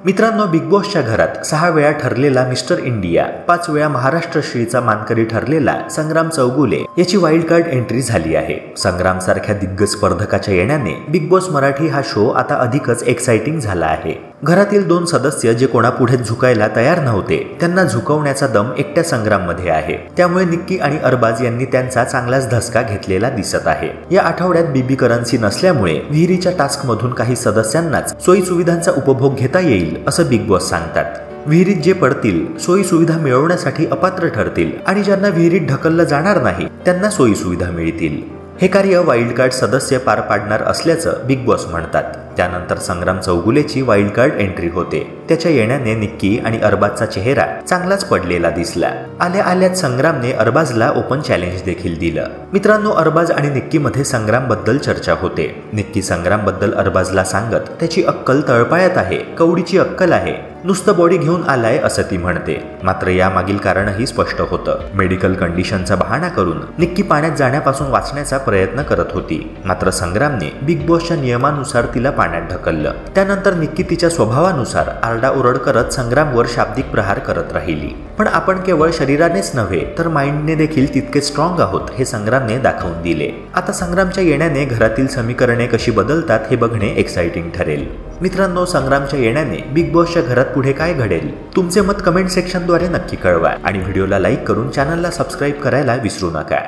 मित्रांनो, बिग बॉसच्या घरात 6 वेळा ठरलेला मिस्टर इंडिया, 5 वेळा महाराष्ट्र श्रीचा मानकरी ठरलेला संग्राम चौगुले याची वाईल्ड कार्ड एंट्री झाली आहे. संग्राम सारख्या दिग्गज स्पर्धकाच्या येण्याने बिग बॉस मराठी हा शो आता अधिकच एक्साइटिंग झाला आहे. घरातील 2 सदस्य जे कोणापुढे झुकायला तयार नव्हते त्यांना झुकवण्याचा दम एकट्या संग्राममध्ये आहे. त्यामुळे निक्की आणि अरबाज यांनी त्यांचा चांगलाच धसका घेतलेला दिसत आहे. या आठवड्यात बीबी करन्सी नसल्यामुळे विहिरीच्या टास्क मधून काही सदस्यांनाच सोयी सुविधांचा उपभोग घेता येईल असं बिग बॉस सांगतात. विहिरीत जे पडतील सोयी सुविधा मिळवण्यासाठी अपात्र ठरतील आणि ज्यांना विहिरीत ढकललं जाणार नाही त्यांना सोयी सुविधा मिळतील. हे कार्य वाईल्ड कार्ड सदस्य पार पाडणार असल्याचं बिग बॉस म्हणतात. त्यानंतर संग्राम चौगुलेची वाईल्ड कार्ड एंट्री होते. त्याच्या येण्याने निक्की आणि अरबाजचा चेहरा चांगलाच पडलेला दिसला. आल्याच संग्रामने अरबाजला ओपन चॅलेंज देखील दिलं. मित्रांनो, अरबाज आणि निक्की मध्ये संग्राम बद्दल चर्चा होते. निक्की संग्राम बद्दल अरबाजला सांगत त्याची अक्कल तळपायात आहे, कवडीची अक्कल आहे, नुसतं बॉडी घेऊन आलाय असं ती म्हणते. मात्र यामागील कारणही स्पष्ट होतं. मेडिकल कंडिशनचा बहाणा करून निक्की पाण्यात जाण्यापासून वाचण्याचा प्रयत्न करत होती. मात्र संग्रामने बिग बॉसच्या नियमानुसार तिला पाण्यात ढकललं. त्यानंतर निक्की तिच्या स्वभावानुसार आरडाओरड करत संग्रामवर शाब्दिक प्रहार करत राहिली. पण आपण केवळ शरीरानेच नव्हे तर माइंडने देखील तितके स्ट्रॉंग आहोत हे संग्रामने दाखवून दिले. आता संग्रामच्या येण्याने घरातील समीकरणे कशी बदलतात हे बघणे एक्साइटिंग ठरेल. मित्रांनो, संग्रामच्या येण्याने बिग बॉसच्या घरात पुढे काय घडेल तुमचे मत कमेंट सेक्शनद्वारे नक्की कळवा आणि व्हिडिओला लाईक करून चॅनलला सबस्क्राईब करायला विसरू नका.